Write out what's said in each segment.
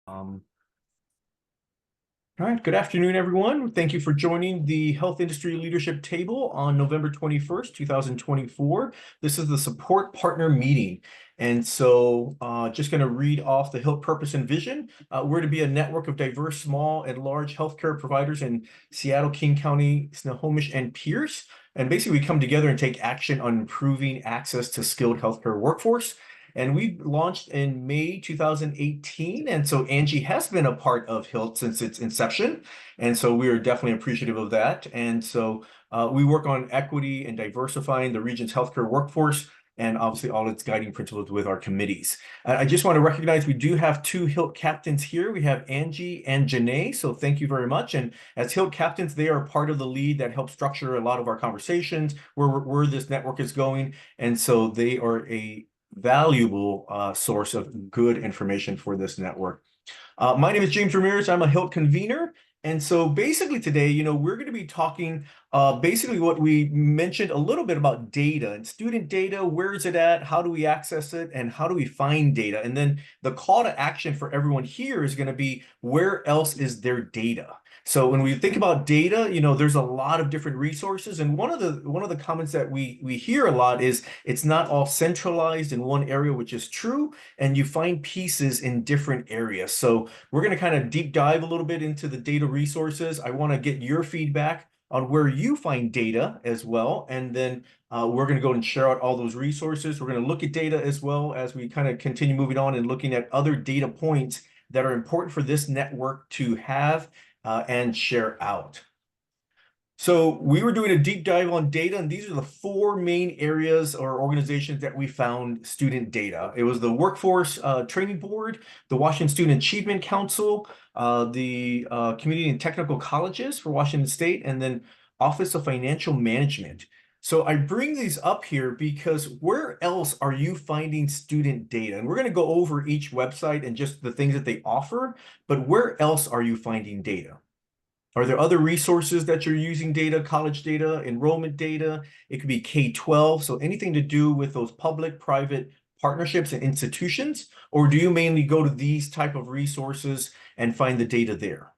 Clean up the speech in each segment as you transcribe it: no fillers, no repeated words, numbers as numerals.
Um, all right, good afternoon, everyone. Thank you for joining the Health Industry Leadership Table on November 21st, 2024. This is the support partner meeting. And so just going to read off the HILT purpose and vision. We're to be a network of diverse, small, and large healthcare providers in Seattle, King County, Snohomish, and Pierce. And basically, we come together and take action on improving access to skilled healthcare workforce. And we launched in May 2018. And so Angie has been a part of HILT since its inception. And so we are definitely appreciative of that. And so we work on equity and diversifying the region's healthcare workforce and obviously all its guiding principles with our committees. I just want to recognize we do have two HILT captains here. We have Angie and Janae, so thank you very much. And as HILT captains, they are part of the lead that helps structure a lot of our conversations, where this network is going. And so they are a valuable source of good information for this network. My name is James Ramirez. I'm a HILT convener. And so basically today, we're going to be talking basically what we mentioned a little bit about data and student data. Where is it at? How do we access it? And how do we find data? And then the call to action for everyone here is going to be, where else is there data? So when we think about data, there's a lot of different resources. And one of the comments that we hear a lot is it's not all centralized in one area, which is true. And you find pieces in different areas. So we're going to kind of deep dive a little bit into the data resources. I want to get your feedback on where you find data as well. And then we're going to go and share out all those resources. We're going to look at data as well as we kind of continue moving on and looking at other data points that are important for this network to have and share out. So we were doing a deep dive on data, and these are the four main areas or organizations that we found student data. It was the Workforce Training Board, the Washington Student Achievement Council, the Community and Technical Colleges for Washington State, and then Office of Financial Management. So I bring these up here because where else are you finding student data? And we're going to go over each website and just the things that they offer, but where else are you finding data? Are there other resources that you're using data, college data, enrollment data? It could be K-12, so anything to do with those public-private partnerships and institutions, or do you mainly go to these type of resources and find the data there?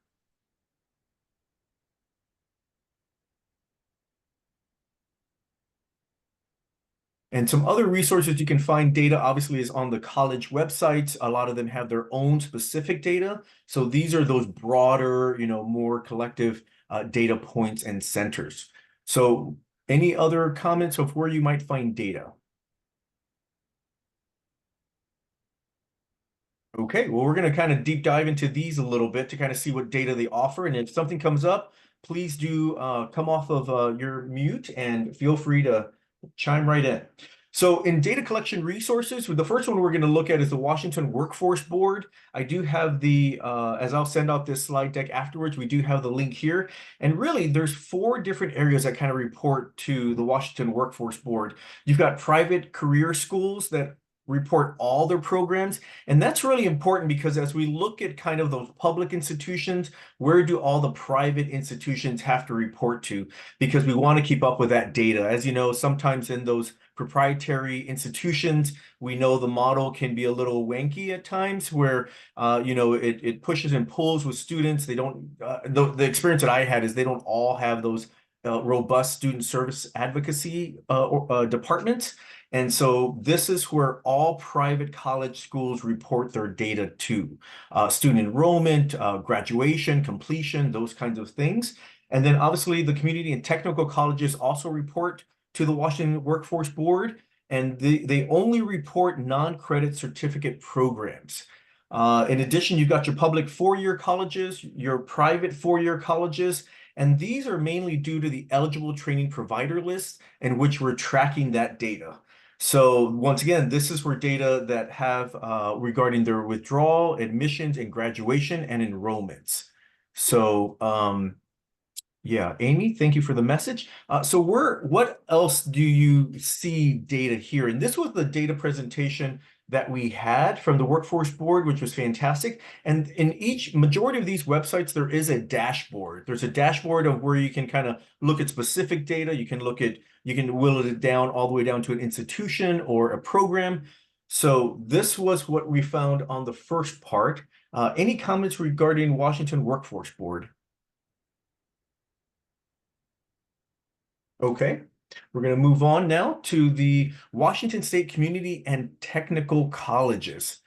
And some other resources you can find data obviously is on the college websites. A lot of them have their own specific data. So these are those broader, more collective data points and centers. So any other comments of where you might find data? Okay, well, we're going to kind of deep dive into these a little bit to kind of see what data they offer. And if something comes up, please do come off of your mute and feel free to chime right in. So in data collection resources, the first one we're going to look at is the Washington Workforce Board. I do have as I'll send out this slide deck afterwards, we do have the link here. And really, there's four different areas that kind of report to the Washington Workforce Board. You've got private career schools that report all their programs. And that's really important because as we look at kind of those public institutions, where do all the private institutions have to report to? Because we want to keep up with that data. As you know, sometimes in those proprietary institutions, we know the model can be a little wanky at times where, it pushes and pulls with students. They don't, the experience that I had is they don't all have those robust student service advocacy departments. And so this is where all private college schools report their data to student enrollment, graduation, completion, those kinds of things. And then obviously the community and technical colleges also report to the Washington Workforce Board, and they only report non-credit certificate programs. In addition, you've got your public four-year colleges, your private four-year colleges, and these are mainly due to the eligible training provider list in which we're tracking that data. So once again, this is where data that have regarding their withdrawal, admissions, and graduation and enrollments. So yeah, Amy, thank you for the message. So what else do you see data here? And this was the data presentation that we had from the Workforce Board, which was fantastic. And in each majority of these websites, there is a dashboard. There's a dashboard of where you can kind of look at specific data. You can whittle it down all the way down to an institution or a program. So this was what we found on the first part. Any comments regarding Washington Workforce Board? Okay, we're going to move on now to the Washington State Community and Technical Colleges.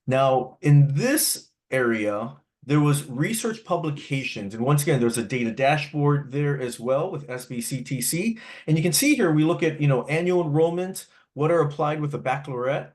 Now, in this area, there was research publications. And once again, there's a data dashboard there as well with SBCTC. And you can see here, we look at, annual enrollment, what are applied with the baccalaureate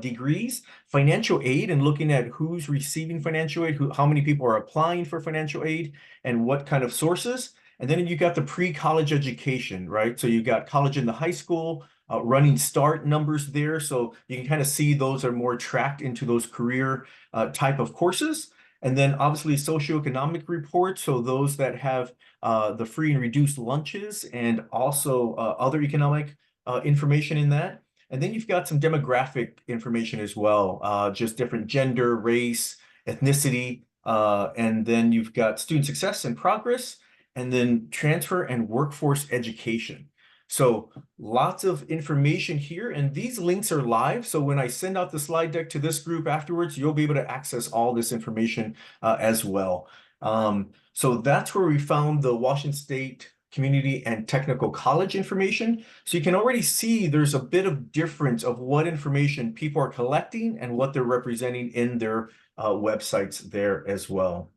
degrees, financial aid, and looking at who's receiving financial aid, how many people are applying for financial aid, and what kind of sources. And then you got the pre-college education, right? So you got college in the high school, running start numbers there. So you can kind of see those are more tracked into those career type of courses. And then obviously socioeconomic reports. So those that have the free and reduced lunches and also other economic information in that. And then you've got some demographic information as well, just different gender, race, ethnicity. And then you've got student success and progress, and then transfer and workforce education. So lots of information here, and these links are live. So when I send out the slide deck to this group afterwards, you'll be able to access all this information as well. So that's where we found the Washington State Community and Technical College information. So you can already see there's a bit of difference of what information people are collecting and what they're representing in their websites there as well.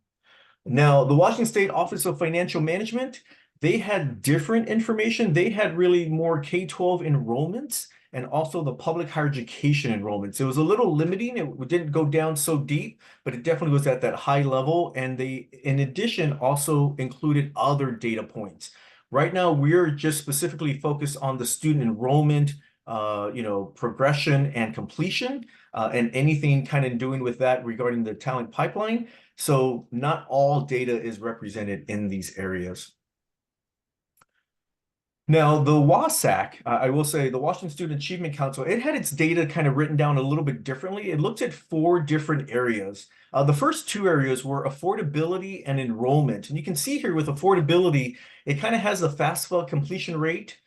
Now, the Washington State Office of Financial Management, they had different information. They had really more K-12 enrollments and also the public higher education enrollments. It was a little limiting. It didn't go down so deep, but it definitely was at that high level. And they, in addition, also included other data points. Right now, we're just specifically focused on the student enrollment, progression and completion, and anything kind of doing with that regarding the talent pipeline. So not all data is represented in these areas. Now, the WASAC, I will say the Washington Student Achievement Council, it had its data kind of written down a little bit differently. It looked at 4 different areas. The first 2 areas were affordability and enrollment. And you can see here with affordability, it kind of has a FAFSA completion rate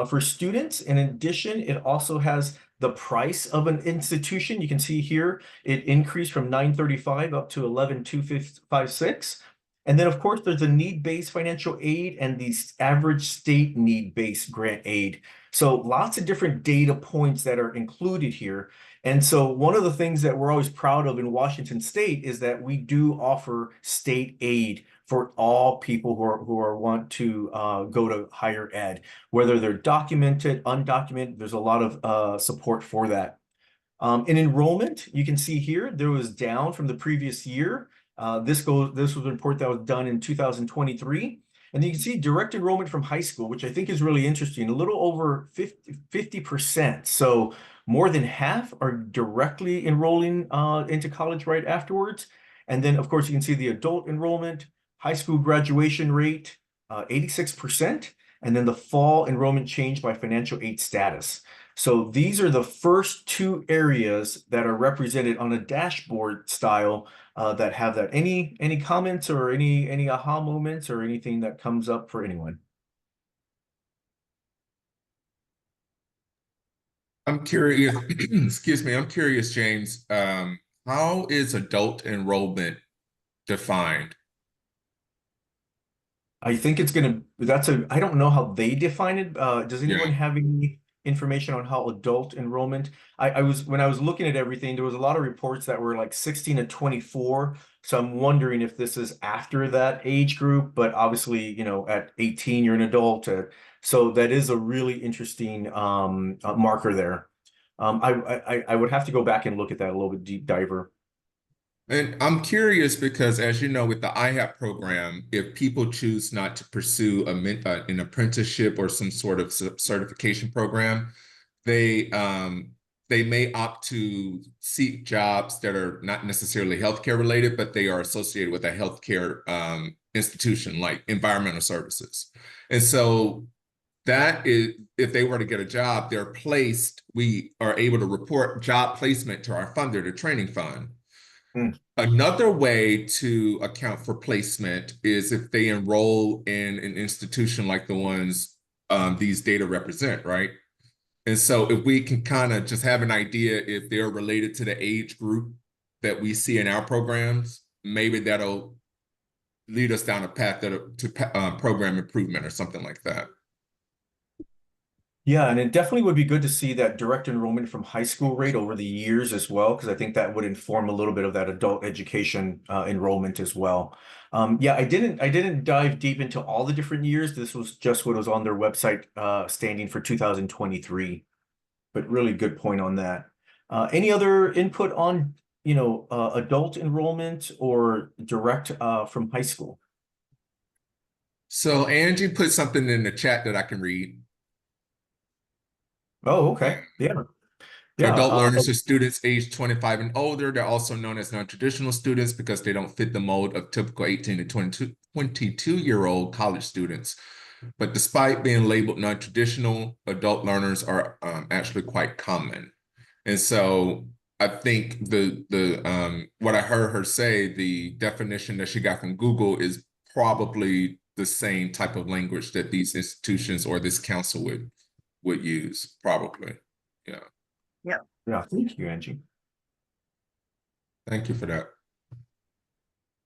for students. In addition, it also has the price of an institution. You can see here, it increased from $935 up to $11,256. And then, of course, there's the need-based financial aid and the average state need-based grant aid. So lots of different data points that are included here. And so one of the things that we're always proud of in Washington State is that we do offer state aid for all people who want to go to higher ed, whether they're documented, undocumented. There's a lot of support for that. In enrollment, you can see here, there was down from the previous year. This was a report that was done in 2023. And you can see direct enrollment from high school, which I think is really interesting, a little over 50%. So more than half are directly enrolling into college right afterwards. And then, of course, you can see the adult enrollment, high school graduation rate, 86%. And then the fall enrollment change by financial aid status. So these are the first 2 areas that are represented on a dashboard style that have that. Any comments or any aha moments or anything that comes up for anyone? I'm curious, excuse me, I'm curious, James, how is adult enrollment defined? I think it's gonna, I don't know how they define it. Does anyone Yeah. have any information on how adult enrollment? When I was looking at everything, there was a lot of reports that were like 16 to 24. So I'm wondering if this is after that age group, but obviously, at 18, you're an adult. So that is a really interesting marker there. I would have to go back and look at that a little bit deep diver. And I'm curious because, as you know, with the IHAP program, if people choose not to pursue an apprenticeship or some sort of certification program, they um, they may opt to seek jobs that are not necessarily healthcare related, but they are associated with a healthcare institution like environmental services. And so that is, if they were to get a job, we are able to report job placement to our funder, the training fund. Hmm. Another way to account for placement is if they enroll in an institution like the ones these data represent, right? And so if we can kind of just have an idea if they're related to the age group that we see in our programs, maybe that'll lead us down a path to program improvement or something like that. Yeah, and it definitely would be good to see that direct enrollment from high school rate over the years as well, because I think that would inform a little bit of that adult education enrollment as well. Yeah, I didn't dive deep into all the different years. This was just what was on their website standing for 2023, but really good point on that. Any other input on, adult enrollment or direct from high school? So Angie put something in the chat that I can read. Oh, okay. Yeah. Yeah. Adult learners are students aged 25 and older. They're also known as non-traditional students because they don't fit the mold of typical 18 to 22-year-old college students. But despite being labeled non-traditional, adult learners are actually quite common. And so I think the what I heard her say, the definition that she got from Google is probably the same type of language that these institutions or this council would use, probably. Yeah. Yeah. Yeah. Thank you, Angie. Thank you for that.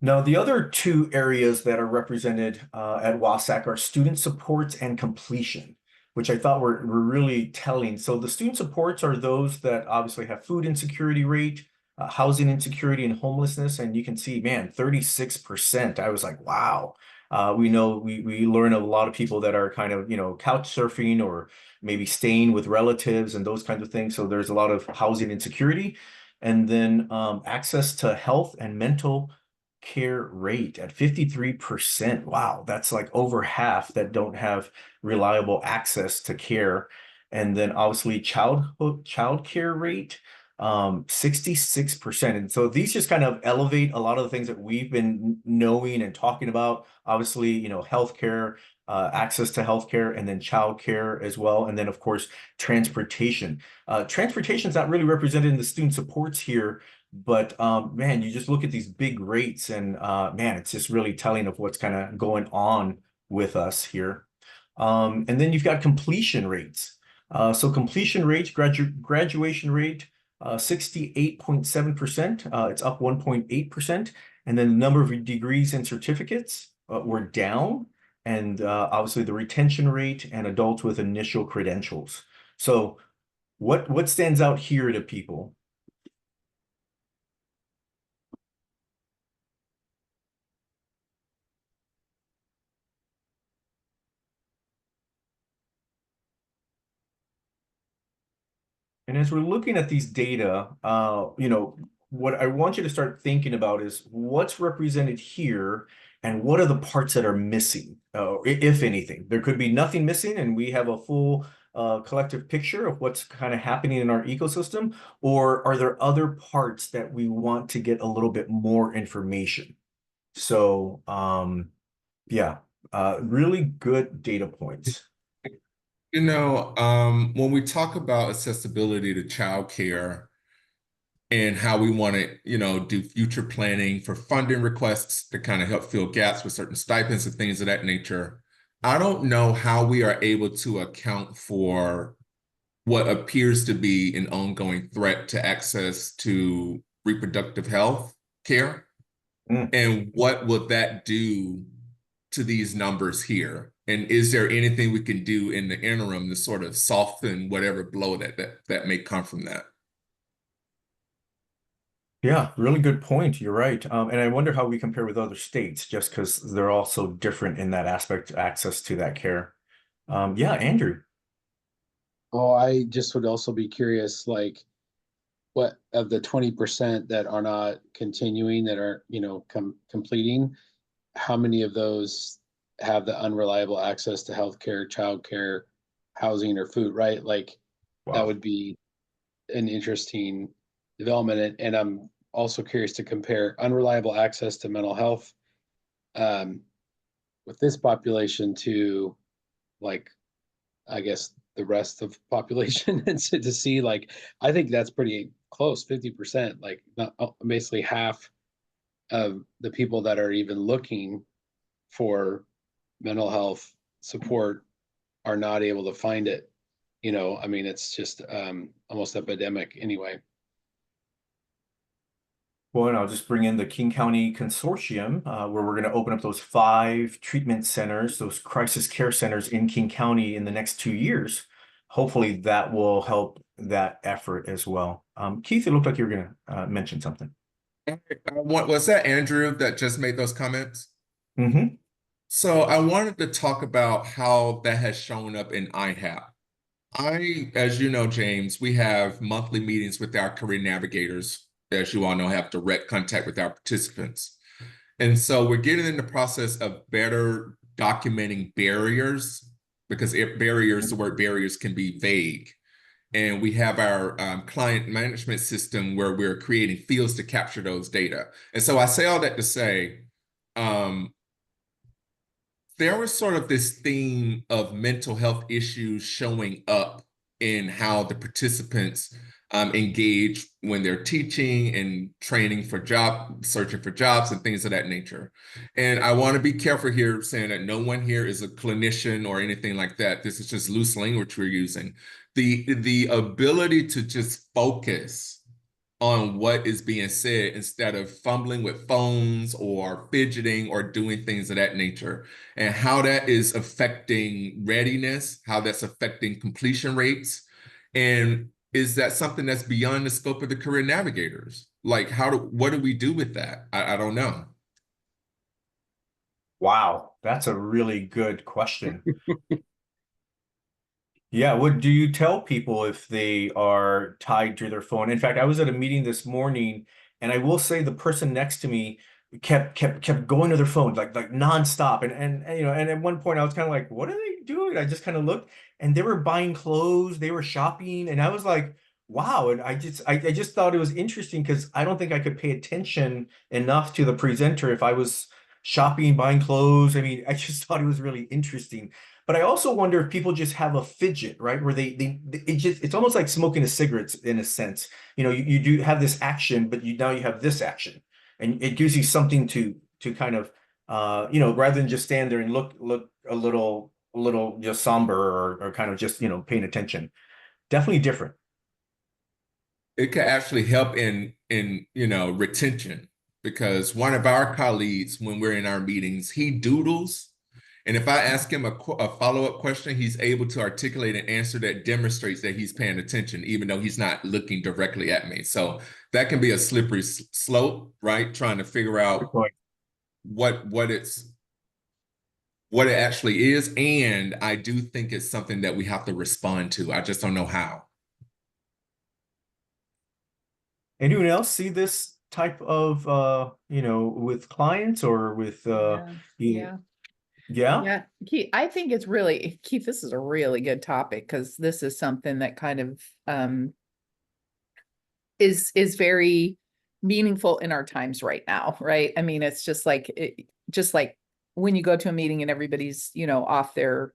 Now, the other two areas that are represented at WASAC are student supports and completion, which I thought were really telling. So the student supports are those that obviously have food insecurity rate, housing insecurity, and homelessness. And you can see, man, 36%. I was like, wow. We know we learn a lot of people that are kind of, couch surfing or maybe staying with relatives and those kinds of things. So there's a lot of housing insecurity. And then access to health and mental care rate at 53%. Wow, that's like over half that don't have reliable access to care. And then obviously child care rate, 66%. And so these just kind of elevate a lot of the things that we've been knowing and talking about. Obviously, healthcare, access to healthcare, and then child care as well. And then of course, transportation. Transportation is not really represented in the student supports here, but man, you just look at these big rates and man, it's just really telling of what's kind of going on with us here. And then you've got completion rates. So completion rates, graduation rate, 68.7%. It's up 1.8%. And then the number of degrees and certificates were down. And obviously the retention rate and adults with initial credentials. So what stands out here to people? And as we're looking at these data, what I want you to start thinking about is what's represented here and what are the parts that are missing, if anything. There could be nothing missing and we have a full collective picture of what's kind of happening in our ecosystem, or are there other parts that we want to get a little bit more information? So, yeah, really good data points. When we talk about accessibility to childcare and how we want to, do future planning for funding requests to kind of help fill gaps with certain stipends and things of that nature, I don't know how we are able to account for what appears to be an ongoing threat to access to reproductive health care. Mm. And what will that do to these numbers here? And is there anything we can do in the interim to sort of soften whatever blow that may come from that? Yeah, really good point. You're right. And I wonder how we compare with other states, just because they're all so different in that aspect, access to that care. Yeah, Andrew. Oh, I just would also be curious, like, what of the 20% that are not continuing, that are, completing, how many of those have the unreliable access to healthcare, childcare, housing, or food, right? Like, that Wow. would be an interesting development. And I'm also curious to compare unreliable access to mental health um, with this population to, like, I guess the rest of population and to see, like, I think that's pretty close, 50%, like not basically half of the people that are even looking for mental health support are not able to find it. I mean, it's just almost epidemic anyway. Well, and I'll just bring in the King County Consortium, where we're going to open up those 5 treatment centers, those crisis care centers in King County in the next 2 years. Hopefully that will help that effort as well. Keith, it looked like you were going to mention something. Was that Andrew that just made those comments? Mm-hmm. So I wanted to talk about how that has shown up in IHAP. As you know, James, we have monthly meetings with our career navigators, as you all know, have direct contact with our participants. And so we're getting in the process of better documenting barriers, because the word barriers can be vague. And we have our client management system where we're creating fields to capture those data. And so I say all that to say, um, there was sort of this theme of mental health issues showing up in how the participants engage when they're teaching and training for searching for jobs and things of that nature. And I want to be careful here saying that no one here is a clinician or anything like that. This is just loose language we're using. The ability to just focus on what is being said instead of fumbling with phones or fidgeting or doing things of that nature, and how that is affecting readiness, how that's affecting completion rates. And is that something that's beyond the scope of the career navigators? Like, what do we do with that? I don't know. Wow, that's a really good question. Yeah, what do you tell people if they are tied to their phone? In fact, I was at a meeting this morning, and I will say the person next to me kept going to their phone like nonstop. And you know, and at one point I was kind of like, what are they doing? I just kind of looked, and they were buying clothes, they were shopping, and I was like, wow. And I just thought it was interesting because I don't think I could pay attention enough to the presenter if I was shopping, buying clothes. I mean, I just thought it was really interesting. But I also wonder if people just have a fidget, right? Where it's almost like smoking a cigarette in a sense. You know, you do have this action, but now you have this action, and it gives you something to kind of, you know, rather than just stand there and look a little just somber or kind of just, you know, paying attention. Definitely different. It could actually help in retention, because one of our colleagues, when we're in our meetings, he doodles. And if I ask him a follow-up question, he's able to articulate an answer that demonstrates that he's paying attention, even though he's not looking directly at me. So that can be a slippery slope, right? Trying to figure Good out point. what it actually is. And I do think it's something that we have to respond to. I just don't know how. Anyone else see this type of you know, with clients or with Yeah, you, yeah, yeah? yeah. Keith, I think it's really, Keith, this is a really good topic because this is something that kind of is very meaningful in our times right now, right? I mean, it's just like when you go to a meeting and everybody's, you know, off their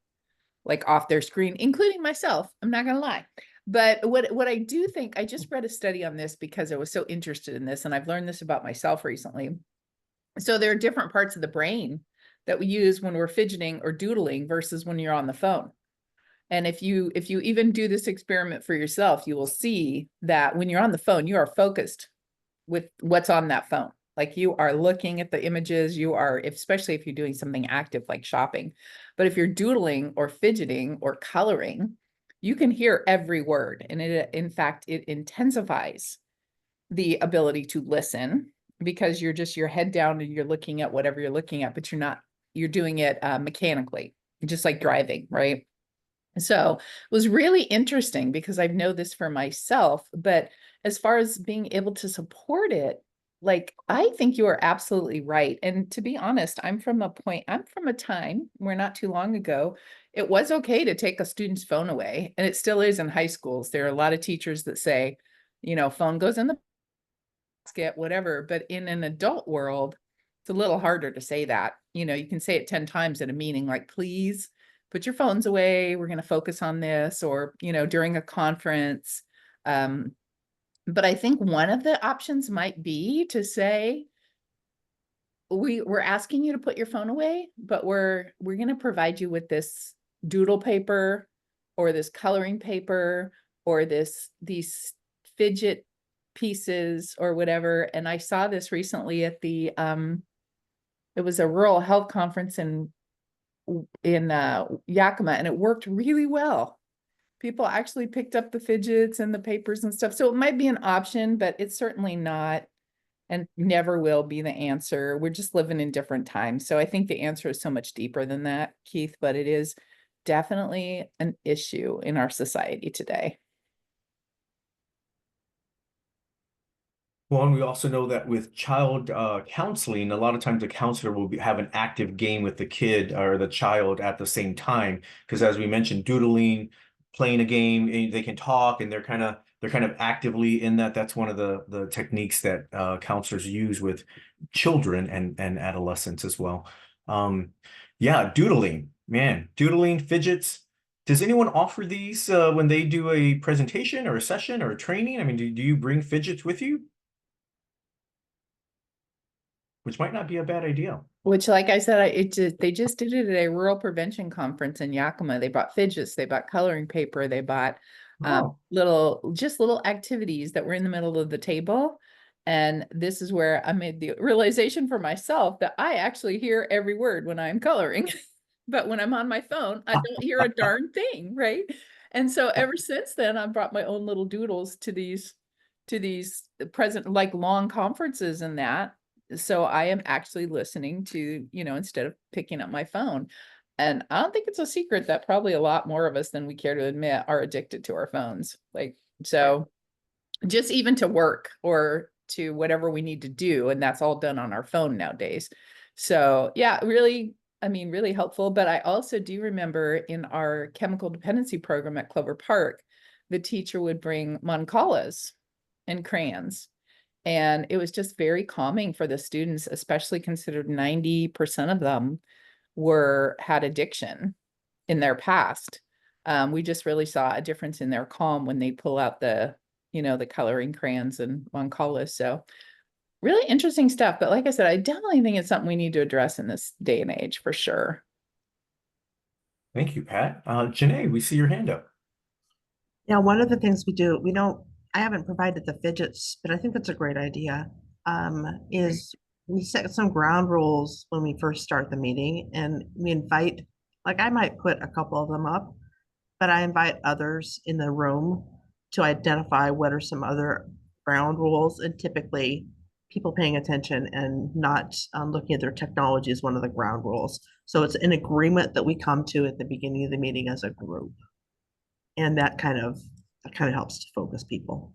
screen, including myself. I'm not gonna lie. But what I do think, I just read a study on this because I was so interested in this, and I've learned this about myself recently. So there are different parts of the brain that we use when we're fidgeting or doodling versus when you're on the phone. And if you even do this experiment for yourself, you will see that when you're on the phone, you are focused with what's on that phone. Like you are looking at the images, especially if you're doing something active like shopping. But if you're doodling or fidgeting or coloring, you can hear every word. And in fact, it intensifies the ability to listen because you're just your head down and you're looking at whatever you're looking at, but you're doing it mechanically, just like driving, right? So it was really interesting because I know this for myself, but as far as being able to support it, like I think you are absolutely right. And to be honest, I'm from a time where not too long ago, it was okay to take a student's phone away. And it still is in high schools. There are a lot of teachers that say, you know, phone goes in the basket, whatever. But in an adult world, it's a little harder to say that. You know, you can say it 10 times at a meeting, like, please put your phones away. We're going to focus on this, or, you know, during a conference. But I think one of the options might be to say, we're asking you to put your phone away, but we're going to provide you with this doodle paper or this coloring paper or these fidget pieces or whatever. And I saw this recently at the it was a rural health conference in Yakima, and it worked really well. People actually picked up the fidgets and the papers and stuff. So it might be an option, but it's certainly not and never will be the answer. We're just living in different times. So I think the answer is so much deeper than that, Keith, but it is definitely an issue in our society today. Well, and we also know that with child counseling, a lot of times the counselor will have an active game with the kid or the child at the same time. Because as we mentioned, doodling, playing a game, they can talk and they're kind of actively in that. That's one of the techniques that counselors use with children and adolescents as well. Yeah, doodling, man, doodling, fidgets. Does anyone offer these when they do a presentation or a session or a training? I mean, do you bring fidgets with you? Which might not be a bad idea. Which, like I said, they just did it at a rural prevention conference in Yakima. They bought fidgets, they bought coloring paper, they bought little activities that were in the middle of the table. And this is where I made the realization for myself that I actually hear every word when I'm coloring. But when I'm on my phone, I don't hear a darn thing, right? And so ever since then, I brought my own little doodles to these present like long conferences and that. So I am actually listening to, instead of picking up my phone. And I don't think it's a secret that probably a lot more of us than we care to admit are addicted to our phones. So just even to work or to whatever we need to do, and that's all done on our phone nowadays. So yeah, really, really helpful. But I also do remember in our chemical dependency program at Clover Park, the teacher would bring mancalas and crayons. And it was just very calming for the students, especially considered 90% of them had addiction in their past. We just really saw a difference in their calm when they pull out the coloring crayons and mancalas. So really interesting stuff. But like I said, I definitely think it's something we need to address in this day and age for sure. Thank you, Pat. Janae, we see your hand up. Yeah, one of the things we do, I haven't provided the fidgets, but I think that's a great idea. Is we set some ground rules when we first start the meeting and we invite, like I might put a couple of them up, but I invite others in the room to identify what are some other ground rules, and typically people paying attention and not looking at their technology is one of the ground rules. So it's an agreement that we come to at the beginning of the meeting as a group. And that kind of helps to focus people.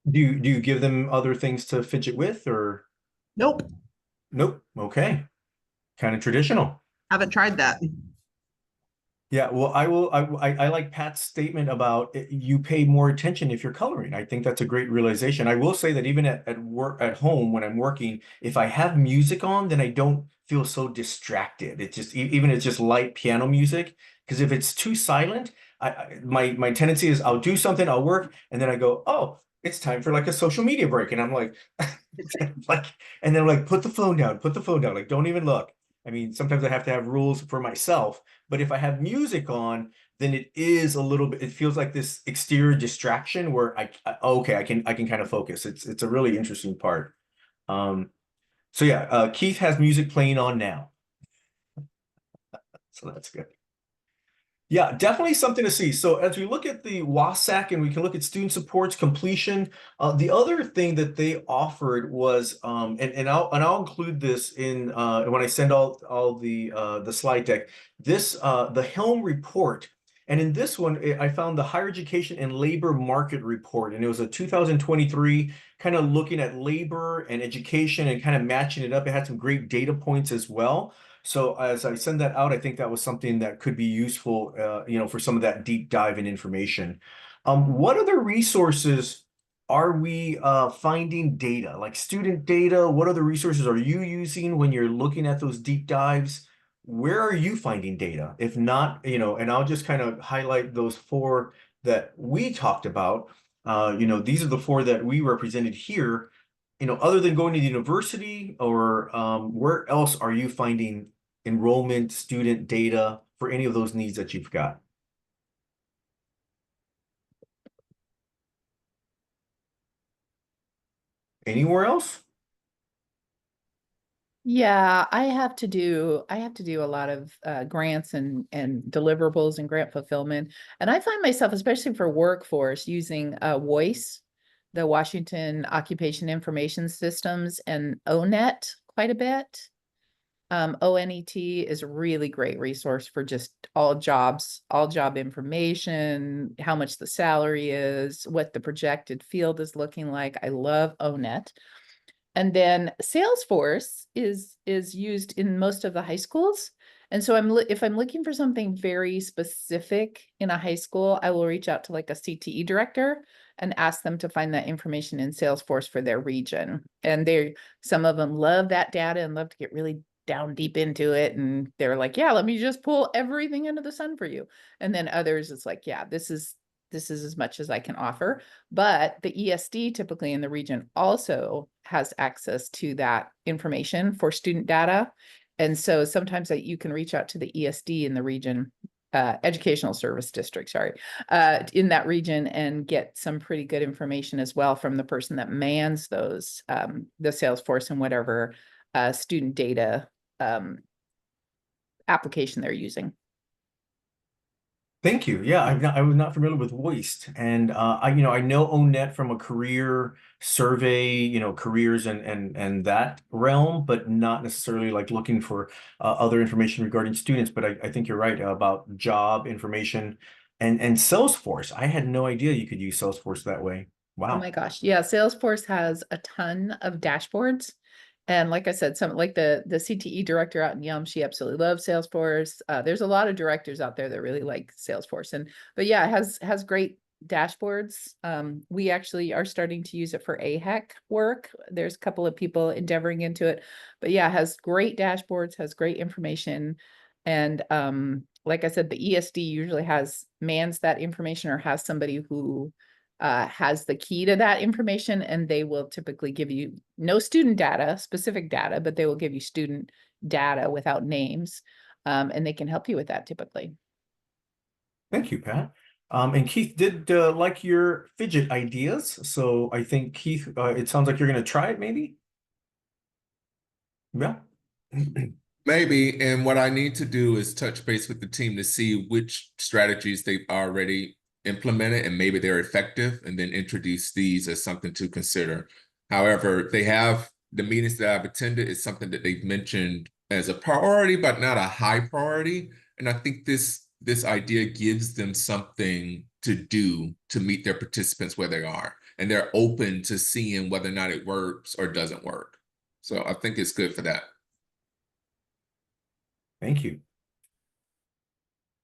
Do you give them other things to fidget with or? Nope, Nope. Okay. Kind of traditional. haven't tried that. Yeah, well, I like Pat's statement about you pay more attention if you're coloring. I think that's a great realization. I will say that even at work at home when I'm working, if I have music on, then I don't feel so distracted. It's just even it's just light piano music, because if it's too silent, my tendency is I'll do something, I'll work, and then I go, oh, it's time for like a social media break, and I'm like, like, and then like put the phone down, like don't even look. I mean, sometimes I have to have rules for myself. But if I have music on, then it is a little bit, it feels like this exterior distraction where okay, I can kind of focus. It's a really interesting part. So yeah, Keith has music playing on now. So that's good. Yeah, definitely something to see. So as we look at the WASAC and we can look at student supports completion, the other thing that they offered was, and I'll include this in when I send all the slide deck. This the Helm report, and in this one I found the Higher Education and Labor Market Report, and it was a 2023 kind of looking at labor and education and kind of matching it up. It had some great data points as well. So as I send that out, I think that was something that could be useful, for some of that deep dive in information. What other resources are we finding data, like student data? What other resources are you using when you're looking at those deep dives? Where are you finding data? If not, and I'll just kind of highlight those four that we talked about. These are the four that we represented here. Other than going to the university, or where else are you finding enrollment, student data for any of those needs that you've got? Anywhere else? Yeah, I have to do a lot of grants and deliverables and grant fulfillment. And I find myself, especially for workforce, using Voice, the Washington Occupation Information Systems, and ONET quite a bit. ONET is a really great resource for just all jobs, all job information, how much the salary is, what the projected field is looking like. I love ONET. And then Salesforce is used in most of the high schools. And so if I'm looking for something very specific in a high school, I will reach out to like a CTE director and ask them to find that information in Salesforce for their region. And some of them love that data and love to get really down deep into it. And they're like, yeah, let me just pull everything under the sun for you. And then others, it's like, yeah, this is as much as I can offer. But the ESD typically in the region also has access to that information for student data. And so sometimes you can reach out to the ESD in the region, educational service district, sorry, in that region, and get some pretty good information as well from the person that mans those, the Salesforce and whatever student data application they're using. Thank you. Yeah, I was not familiar with Voiced, and I know ONET from a career survey, careers and that realm, but not necessarily like looking for other information regarding students. But I think you're right about job information and Salesforce. I had no idea you could use Salesforce that way. Oh Wow. my gosh. Yeah, Salesforce has a ton of dashboards. And like I said, some like the CTE director out in Yelm, she absolutely loves Salesforce. There's a lot of directors out there that really like Salesforce. But yeah, it has great dashboards. We actually are starting to use it for AHEC work. There's a couple of people endeavoring into it. But yeah, it has great dashboards, has great information. And like I said, the ESD usually mans that information or has somebody who has the key to that information, and they will typically give you no student data, specific data, but they will give you student data without names, and they can help you with that typically. Thank you, Pat. And Keith did like your fidget ideas, so I think Keith, it sounds like you're going to try it, maybe. Yeah. Maybe. And what I need to do is touch base with the team to see which strategies they've already implemented and maybe they're effective, and then introduce these as something to consider. However, the meetings that I've attended is something that they've mentioned as a priority, but not a high priority. And I think this idea gives them something to do to meet their participants where they are. And they're open to seeing whether or not it works or doesn't work. So I think it's good for that. Thank you.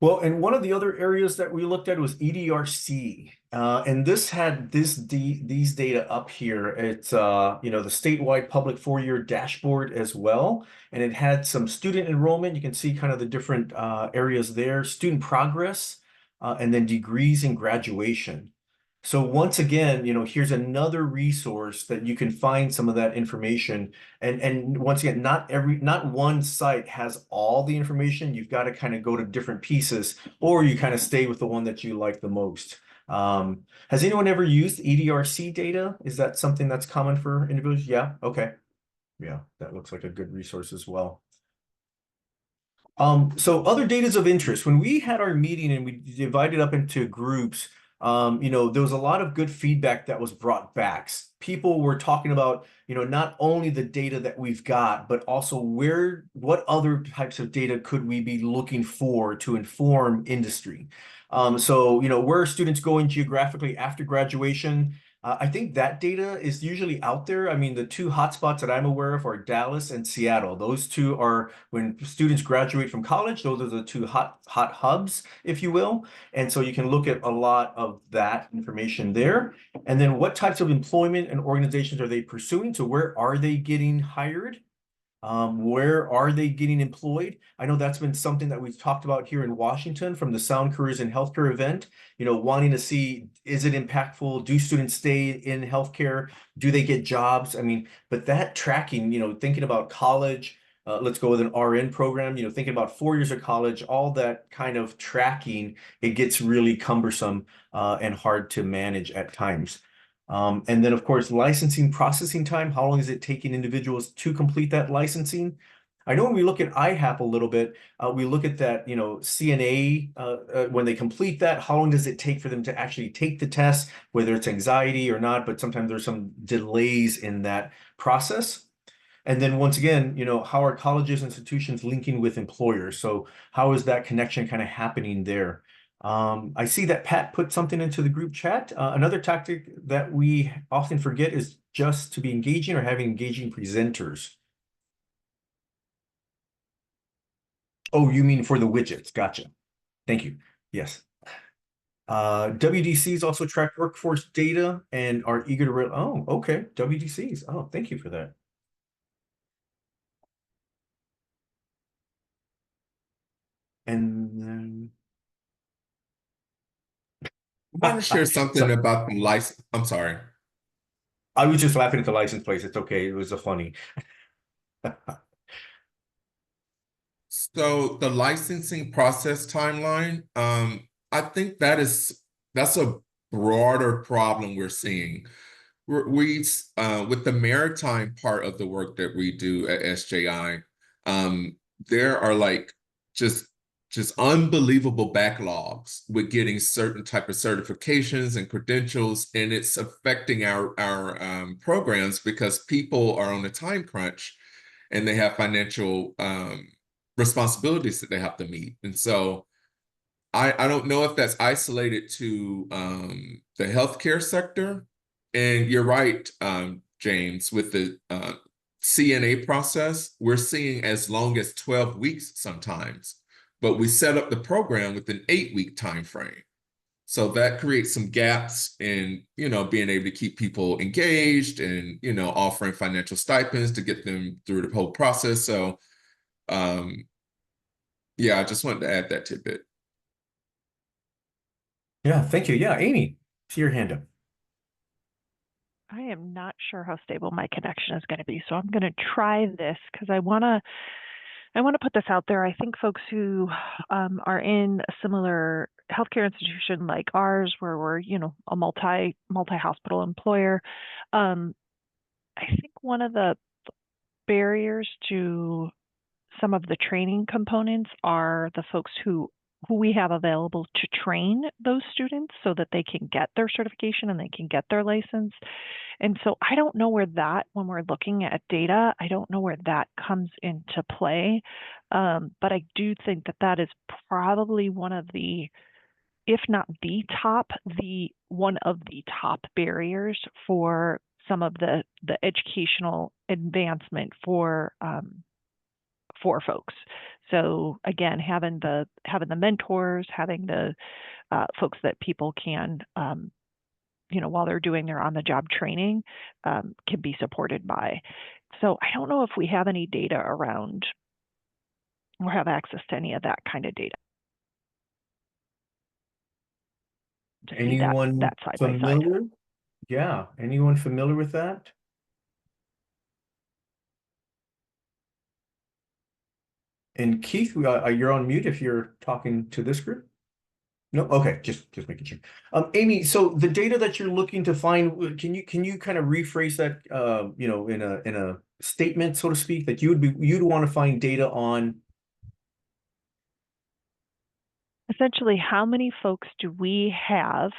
Well, and one of the other areas that we looked at was EDRC, and this had these data up here. It's the statewide public four-year dashboard as well, and it had some student enrollment. You can see kind of the different areas there, student progress, and then degrees and graduation. So once again, here's another resource that you can find some of that information. And once again, not one site has all the information. You've got to kind of go to different pieces, or you kind of stay with the one that you like the most. Has anyone ever used EDRC data? Is that something that's common for individuals? Yeah. Okay. Yeah, that looks like a good resource as well. So other data of interest. When we had our meeting and we divided up into groups, there was a lot of good feedback that was brought back. People were talking about, not only the data that we've got, but also what other types of data could we be looking for to inform industry? So, where are students going geographically after graduation? I think that data is usually out there. I mean, the two hotspots that I'm aware of are Dallas and Seattle. Those two are when students graduate from college. Those are the two hot hubs, if you will. And so you can look at a lot of that information there. And then what types of employment and organizations are they pursuing? So where are they getting hired? Where are they getting employed? I know that's been something that we've talked about here in Washington from the Sound Careers in Healthcare event, wanting to see, is it impactful? Do students stay in healthcare? Do they get jobs? I mean, but that tracking, thinking about college, let's go with an RN program, thinking about 4 years of college, all that kind of tracking, it gets really cumbersome and hard to manage at times. And then, of course, licensing processing time. How long is it taking individuals to complete that licensing? I know when we look at IHAP a little bit, we look at that, CNA, when they complete that, how long does it take for them to actually take the test, whether it's anxiety or not, but sometimes there's some delays in that process. And then once again, how are colleges, institutions linking with employers? So how is that connection kind of happening there? I see that Pat put something into the group chat. Another tactic that we often forget is just to be engaging or having engaging presenters. Oh, you mean for the widgets? Gotcha. Thank you. Yes. WDCs also track workforce data and are eager to oh, okay. WDCs. Oh, thank you for that. And then I want to share something so about the license. I'm sorry. I was just laughing at the license plates. It's okay. It was a funny. So the licensing process timeline, I think that's a broader problem we're seeing. With the maritime part of the work that we do at SJI, there are like just just unbelievable backlogs with getting certain type of certifications and credentials, and it's affecting our programs because people are on a time crunch and they have financial responsibilities that they have to meet. And so I don't know if that's isolated to the healthcare sector. And you're right, James, with the CNA process, we're seeing as long as 12 weeks sometimes, but we set up the program with an 8-week time frame. So that creates some gaps in, being able to keep people engaged and, offering financial stipends to get them through the whole process. So, yeah, I just wanted to add that tidbit. Yeah, thank you. Yeah, Amy, see your hand up. I am not sure how stable my connection is going to be, so I'm going to try this because I want to put this out there. I think folks who are in a similar healthcare institution like ours, where we're a multi hospital employer, I think one of the barriers to some of the training components are the folks who we have available to train those students so that they can get their certification and they can get their license. And so I don't know where that, when we're looking at data, I don't know where that comes into play. But I do think that that is probably one of the, if not one of the top barriers for some of the educational advancement for folks. So again, having the mentors, having the folks that people can, while they're doing their on-the-job training, can be supported by. So I don't know if we have any data around or have access to any of that kind of data. To Anyone see that side familiar? by side. Yeah, anyone familiar with that? And Keith, you're on mute if you're talking to this group. No, okay, just making sure. Amy, so the data that you're looking to find, can you kind of rephrase that, in a statement, so to speak, that you'd want to find data on? Essentially, how many folks do we have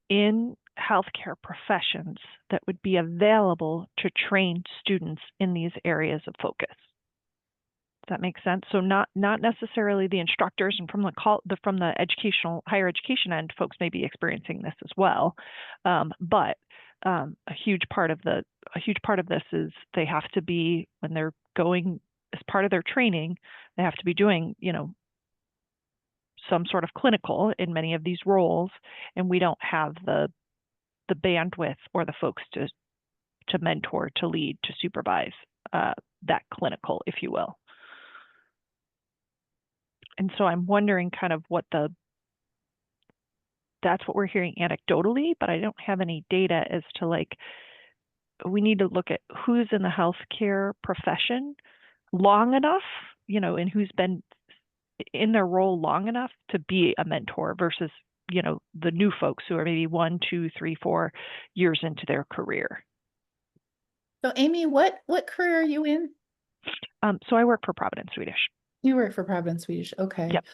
in healthcare professions that would be available to train students in these areas of focus? Does that make sense? So not necessarily the instructors, and from the higher education end, folks may be experiencing this as well. But a huge part of this is they have to be, when they're going as part of their training, they have to be doing, some sort of clinical in many of these roles, and we don't have the bandwidth or the folks to mentor, to lead, to supervise that clinical, if you will. And so I'm wondering kind of that's what we're hearing anecdotally, but I don't have any data as to, like, we need to look at who's in the healthcare profession long enough, and who's been in their role long enough to be a mentor versus, the new folks who are maybe 1, 2, 3, 4 years into their career. So Amy, what career are you in? So I work for Providence Swedish. You work for Providence Swedish. Okay. Yep.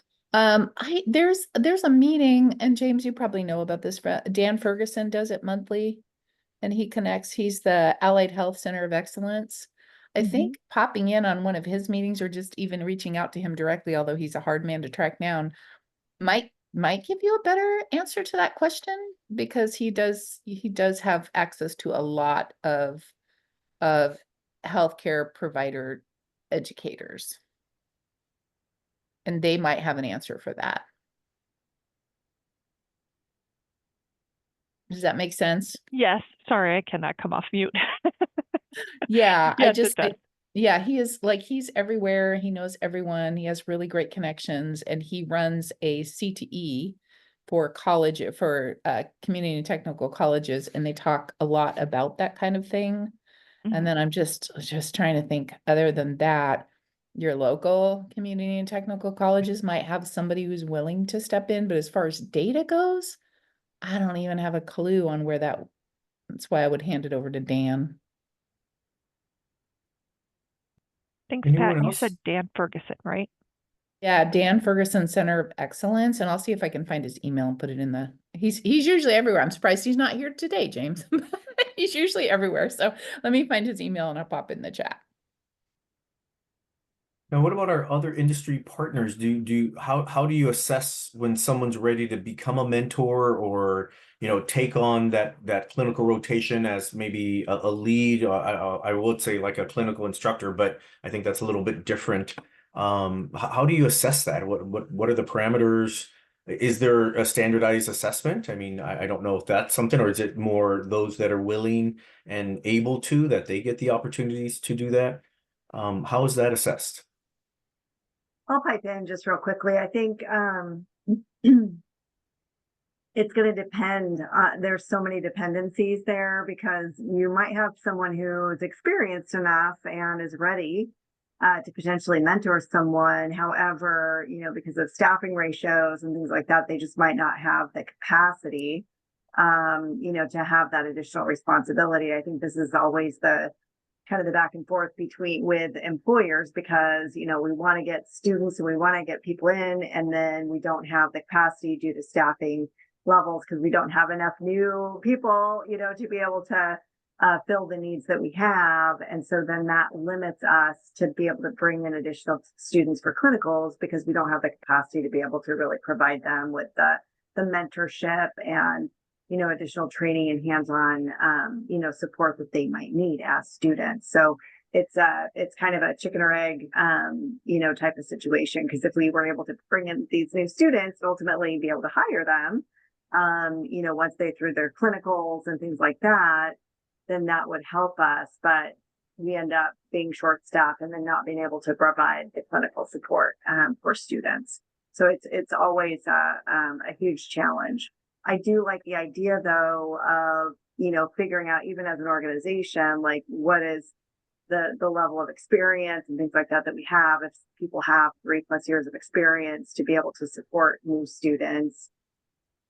There's a meeting, and James, you probably know about this. Dan Ferguson does it monthly, and he connects. He's the Allied Health Center of Excellence. I think popping in on one of his meetings or just even reaching out to him directly, although he's a hard man to track down, might give you a better answer to that question, because he does have access to a lot of healthcare provider educators. And they might have an answer for that. Does that make sense? Yes. Sorry, I cannot come off mute. Yeah, Yes, it does. yeah, he's everywhere. He knows everyone. He has really great connections, and he runs a CTE for community and technical colleges, and they talk a lot about that kind of thing. And then I'm just trying to think, other than that, your local community and technical colleges might have somebody who's willing to step in, but as far as data goes, I don't even have a clue on where that's why I would hand it over to Dan. Thanks, Anyone Pat. You else? said Dan Ferguson, right? Yeah, Dan Ferguson Center of Excellence, and I'll see if I can find his email and put it in he's usually everywhere. I'm surprised he's not here today, James. He's usually everywhere. So let me find his email and I'll pop it in the chat. Now, what about our other industry partners? How do you assess when someone's ready to become a mentor or, take on that clinical rotation as maybe a lead? I would say like a clinical instructor, but I think that's a little bit different. How do you assess that? What are the parameters? Is there a standardized assessment? I mean, I don't know if that's something, or is it more those that are willing and able to, that they get the opportunities to do that? How is that assessed? I'll pipe in just real quickly. I think it's going to depend. There's so many dependencies there, because you might have someone who's experienced enough and is ready to potentially mentor someone. However, because of staffing ratios and things like that, they just might not have the capacity, to have that additional responsibility. I think this is always the kind of the back and forth with employers, because we want to get students and we want to get people in, and then we don't have the capacity due to staffing levels, because we don't have enough new people to be able to fill the needs that we have. And so then that limits us to be able to bring in additional students for clinicals, because we don't have the capacity to be able to really provide them with the mentorship and additional training and hands-on, support that they might need as students. So it's kind of a chicken or egg, type of situation. Because if we were able to bring in these new students, ultimately be able to hire them, once they through their clinicals and things like that, then that would help us. But we end up being short-staffed and then not being able to provide the clinical support for students. So it's always a huge challenge. I do like the idea, though, of, figuring out, even as an organization, like what is the level of experience and things like that we have. If people have 3+ years of experience to be able to support new students.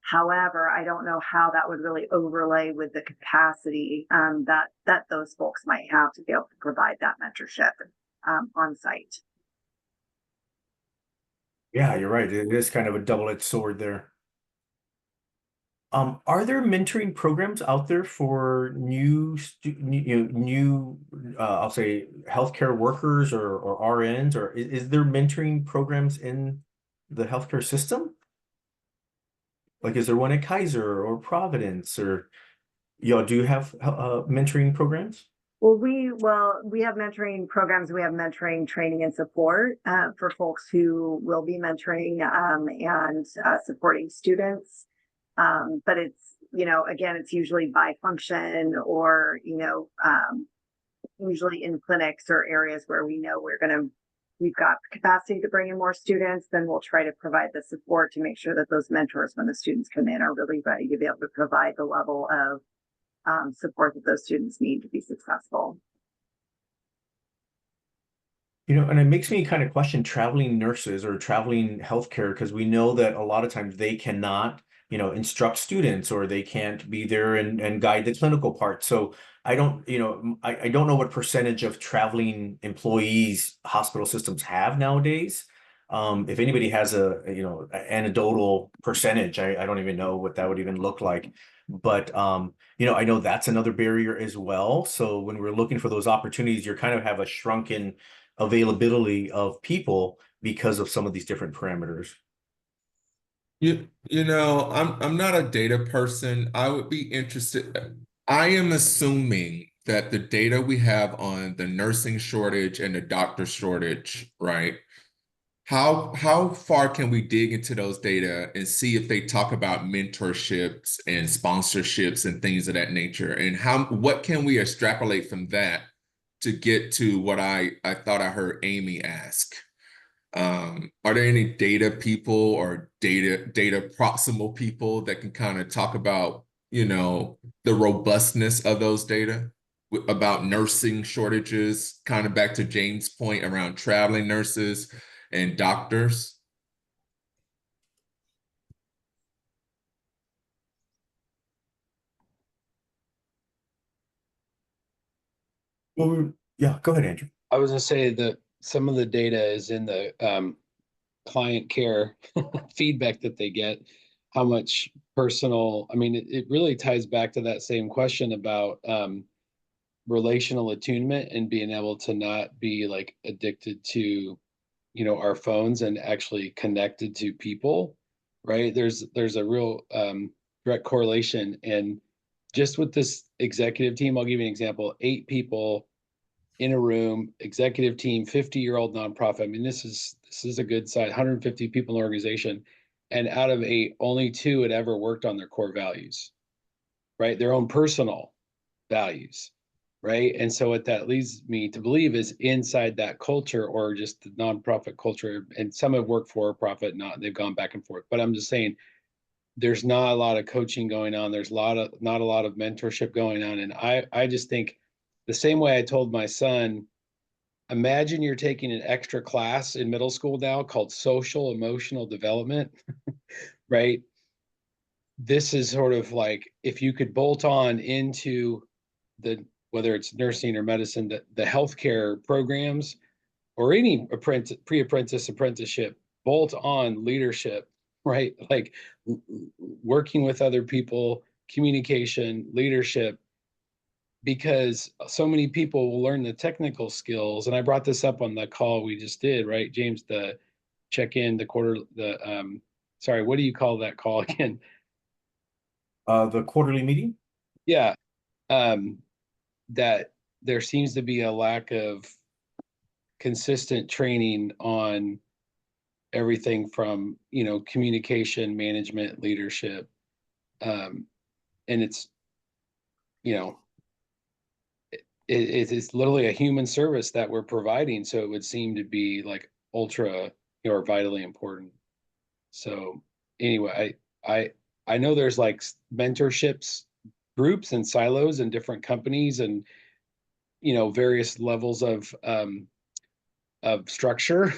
However, I don't know how that would really overlay with the capacity that those folks might have to be able to provide that mentorship on site. Yeah, you're right. It is kind of a double-edged sword there. Are there mentoring programs out there for I'll say healthcare workers or RNs, or is there mentoring programs in the healthcare system? Like, is there one at Kaiser or Providence, or y'all do have mentoring programs? Well, we have mentoring programs. We have mentoring training and support for folks who will be mentoring and supporting students. But it's, again, it's usually by function, or, usually in clinics or areas where we know we've got capacity to bring in more students. Then we'll try to provide the support to make sure that those mentors, when the students come in, are really ready to be able to provide the level of support that those students need to be successful. And it makes me kind of question traveling nurses or traveling healthcare, because we know that a lot of times they cannot instruct students, or they can't be there and guide the clinical part. So I don't, I don't know what percentage of traveling employees hospital systems have nowadays. If anybody has anecdotal percentage, I don't even know what that would even look like. But I know that's another barrier as well. So when we're looking for those opportunities, you kind of have a shrunken availability of people because of some of these different parameters. I'm not a data person. I would be interested. I am assuming that the data we have on the nursing shortage and the doctor shortage, right? How far can we dig into those data and see if they talk about mentorships and sponsorships and things of that nature? And what can we extrapolate from that to get to what I thought I heard Amy ask? Are there any data people or data proximal people that can kind of talk about, the robustness of those data about nursing shortages, kind of back to James' point around traveling nurses and doctors? Well, yeah, go ahead, Andrew. I was gonna say that some of the data is in the client care feedback that they get, how much personal, I mean, it really ties back to that same question about relational attunement and being able to not be like addicted to, our phones and actually connected to people, right? There's a real direct correlation. And just with this executive team, I'll give you an example, 8 people in a room, executive team, 50-year-old nonprofit. I mean, this is a good size, 150 people in the organization. And out of 8, only 2 had ever worked on their core values, right? Their own personal values, right? And so what that leads me to believe is inside that culture, or just the nonprofit culture, and some have worked for a profit, not, they've gone back and forth. But I'm just saying, there's not a lot of coaching going on. There's not a lot of mentorship going on. And I just think the same way I told my son, imagine you're taking an extra class in middle school now called social emotional development, right? This is sort of like if you could bolt on into the, whether it's nursing or medicine, the healthcare programs or any pre-apprentice apprenticeship, bolt on leadership, right? Like working with other people, communication, leadership, because so many people will learn the technical skills. And I brought this up on the call we just did, right, James, the check-in, sorry, what do you call that call again? The quarterly meeting? Yeah. That there seems to be a lack of consistent training on everything from, communication, management, leadership. And it's, it's literally a human service that we're providing. So it would seem to be like ultra, or vitally important. So anyway, I know there's like mentorships groups and silos in different companies, and various levels of structure.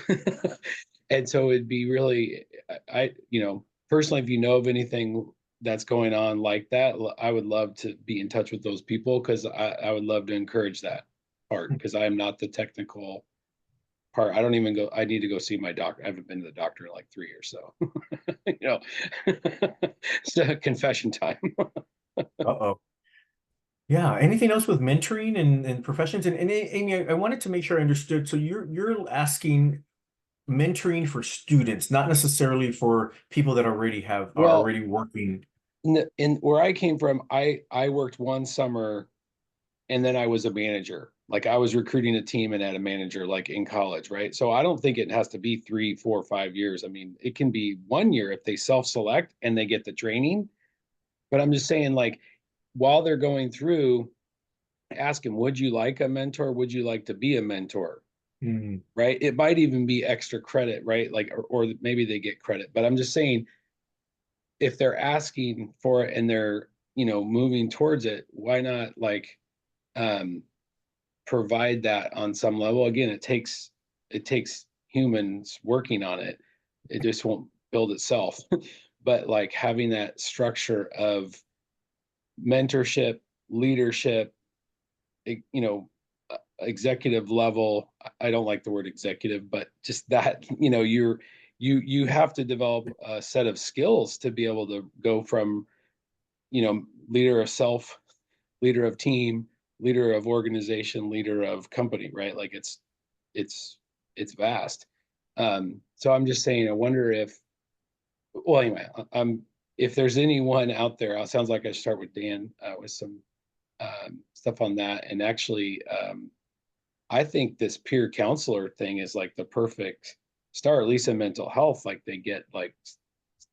And so it'd be really, personally, if you know of anything that's going on like that, I would love to be in touch with those people, because I would love to encourage that part, because I'm not the technical part. I don't even go, I need to go see my doctor. I haven't been to the doctor in like 3 years. So, so confession time. Uh-oh. Yeah. Anything else with mentoring and professions? And Amy, I wanted to make sure I understood. So you're asking mentoring for students, not necessarily for people that are Well, already working. in where I came from, I worked one summer and then I was a manager. Like I was recruiting a team and had a manager like in college, right? So I don't think it has to be 3, 4, 5 years. I mean, it can be 1 year if they self-select and they get the training. But I'm just saying, like, while they're going through, ask them, would you like a mentor? Would you like to be a mentor? Mm. Right? It might even be extra credit, right? Like, or maybe they get credit. But I'm just saying, if they're asking for it and they're, moving towards it, why not like provide that on some level? Again, it takes humans working on it. It just won't build itself. but like having that structure of mentorship, leadership, executive level. I don't like the word executive, but just that, you have to develop a set of skills to be able to go from, leader of self, leader of team, leader of organization, leader of company, right? Like it's vast. So I'm just saying, I wonder well, anyway, if there's anyone out there, it sounds like I start with Dan with some stuff on that. And actually, I think this peer counselor thing is like the perfect start, at least in mental health. Like they get like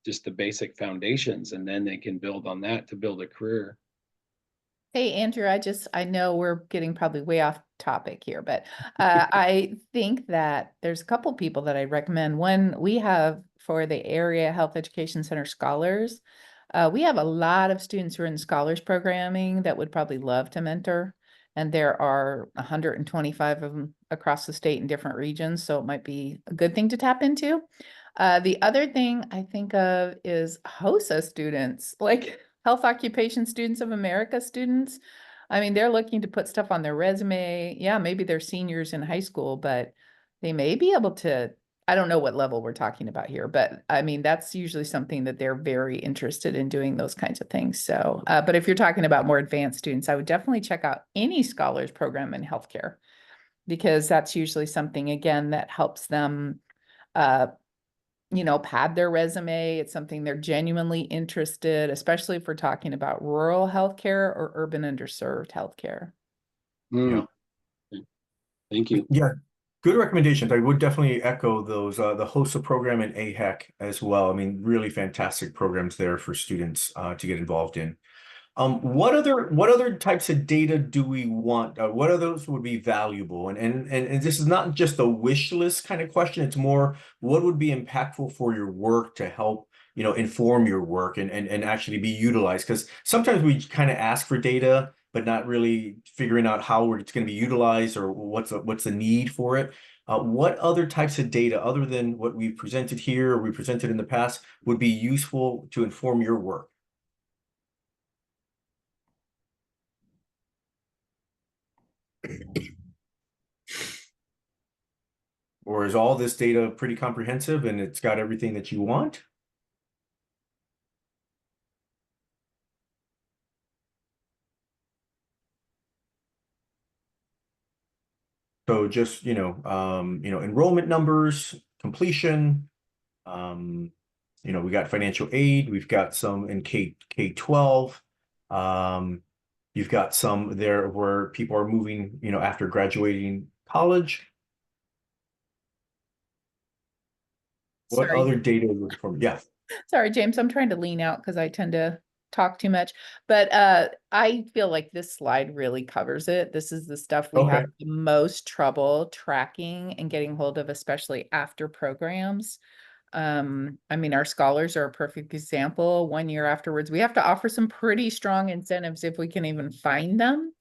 just the basic foundations, and then they can build on that to build a career. Hey, Andrew, I know we're getting probably way off topic here, but I think that there's a couple people that I recommend. One, we have for the Area Health Education Center scholars, we have a lot of students who are in scholars programming that would probably love to mentor. And there are 125 of them across the state in different regions, so it might be a good thing to tap into. The other thing I think of is HOSA students, like Health Occupation Students of America students. I mean, they're looking to put stuff on their resume. Yeah, maybe they're seniors in high school, but they may be able to, I don't know what level we're talking about here, but I mean, that's usually something that they're very interested in doing, those kinds of things. So, but if you're talking about more advanced students, I would definitely check out any scholars program in healthcare, because that's usually something, again, that helps them pad their resume. It's something they're genuinely interested, especially if we're talking about rural healthcare or urban underserved healthcare. Yeah. Thank you. Yeah, good recommendations. I would definitely echo those. The HOSA program and AHEC as well. I mean, really fantastic programs there for students to get involved in. What other types of data do we want? What of those would be valuable? And this is not just a wish list kind of question. It's more what would be impactful for your work to help, inform your work and actually be utilized. Because sometimes we kind of ask for data, but not really figuring out how it's going to be utilized or what's the need for it. What other types of data, other than what we've presented here or we presented in the past, would be useful to inform your work? Or is all this data pretty comprehensive and it's got everything that you want? So just, enrollment numbers, completion, we got financial aid, we've got some in K-12. You've got some there where people are moving, after graduating college. What Sorry. other data are you from? Yeah. Sorry, James, I'm trying to lean out because I tend to talk too much, but I feel like this slide really covers it. This is the stuff we have the most trouble tracking and getting hold of, especially after programs. I mean, our scholars are a perfect example. 1 year afterwards, we have to offer some pretty strong incentives if we can even find them.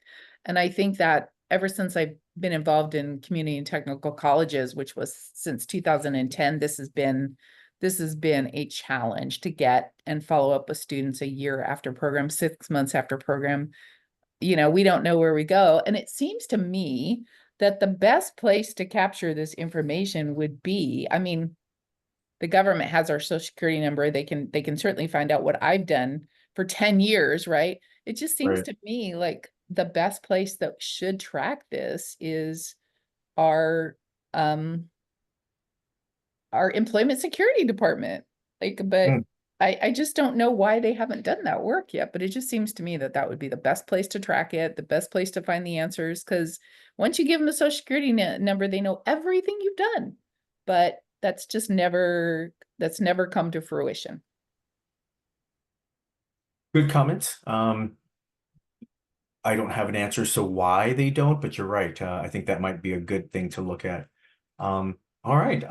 And I think that ever since I've been involved in community and technical colleges, which was since 2010, this has been a challenge to get and follow up with students a year after program, 6 months after program. We don't know where we go. And it seems to me that the best place to capture this information would be, I mean, the government has our social security number. They can certainly find out what I've done for 10 years, right? It just seems to me like the best place that should track this is our employment security department. But I just don't know why they haven't done that work yet, but it just seems to me that that would be the best place to track it, the best place to find the answers, because once you give them the social security number, they know everything you've done, but that's never come to fruition. Good comments. I don't have an answer so why they don't, but you're right. I think that might be a good thing to look at. All right.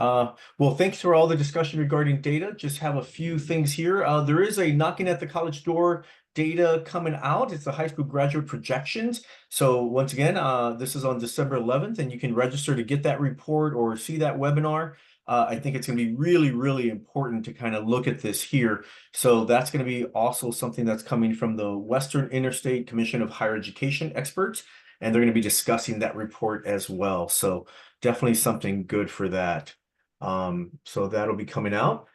Well, thanks for all the discussion regarding data. Just have a few things here. There is a knocking at the college door data coming out. It's the high school graduate projections. So once again, this is on December 11th, and you can register to get that report or see that webinar. I think it's going to be really, really important to kind of look at this here. So that's going to be also something that's coming from the Western Interstate Commission of Higher Education experts, and they're going to be discussing that report as well. So definitely something good for that. So that'll be coming out.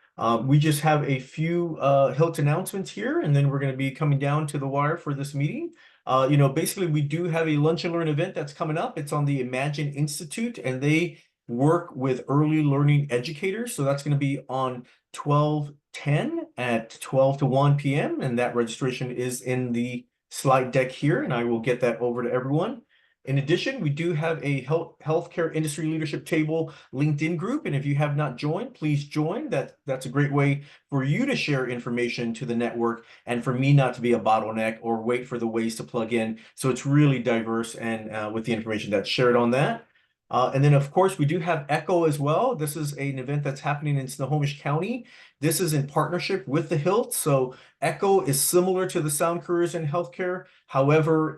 We just have a few HILT announcements here, and then we're going to be coming down to the wire for this meeting. Basically, we do have a lunch and learn event that's coming up. It's on the Imagine Institute, and they work with early learning educators. So that's going to be on 12/10 at 12 to 1 p.m. And that registration is in the slide deck here, and I will get that over to everyone. In addition, we do have a healthcare industry leadership table LinkedIn group, and if you have not joined, please join. That's a great way for you to share information to the network, and for me not to be a bottleneck or wait for the ways to plug in. So it's really diverse and with the information that's shared on that. And then, of course, we do have ECHO as well. This is an event that's happening in Snohomish County. This is in partnership with the HILT. So ECHO is similar to the Sound Careers in Healthcare. However,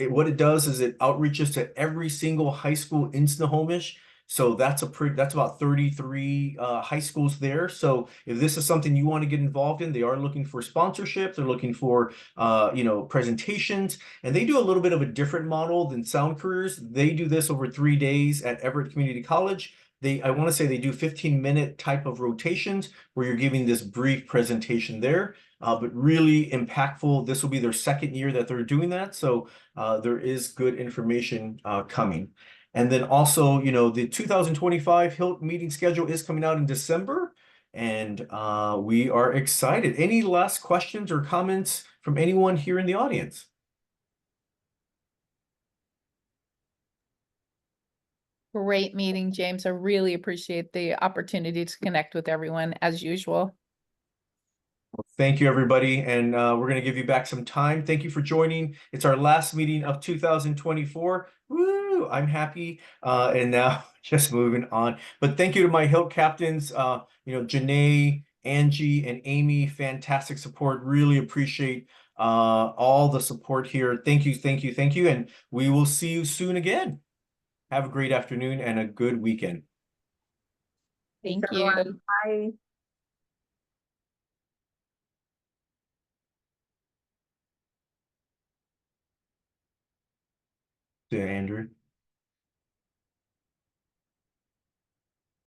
what it does is it outreaches to every single high school in Snohomish. So that's about 33 high schools there. So if this is something you want to get involved in, they are looking for sponsorship. They're looking for presentations, and they do a little bit of a different model than Sound Careers. They do this over 3 days at Everett Community College. I want to say they do 15-minute type of rotations where you're giving this brief presentation there. But really impactful. This will be their second year that they're doing that. So there is good information coming. And then also, the 2025 HILT meeting schedule is coming out in December, and we are excited. Any last questions or comments from anyone here in the audience? Great meeting, James. I really appreciate the opportunity to connect with everyone as usual. Thank you, everybody. And we're going to give you back some time. Thank you for joining. It's our last meeting of 2024. Woo! I'm happy. And now just moving on. But thank you to my HILT captains, Janae, Angie, and Amy. Fantastic support. Really appreciate all the support here. Thank you, thank you, thank you. And we will see you soon again. Have a great afternoon and a good weekend. Thank Thanks, you. everyone. Bye. See you, Andrew.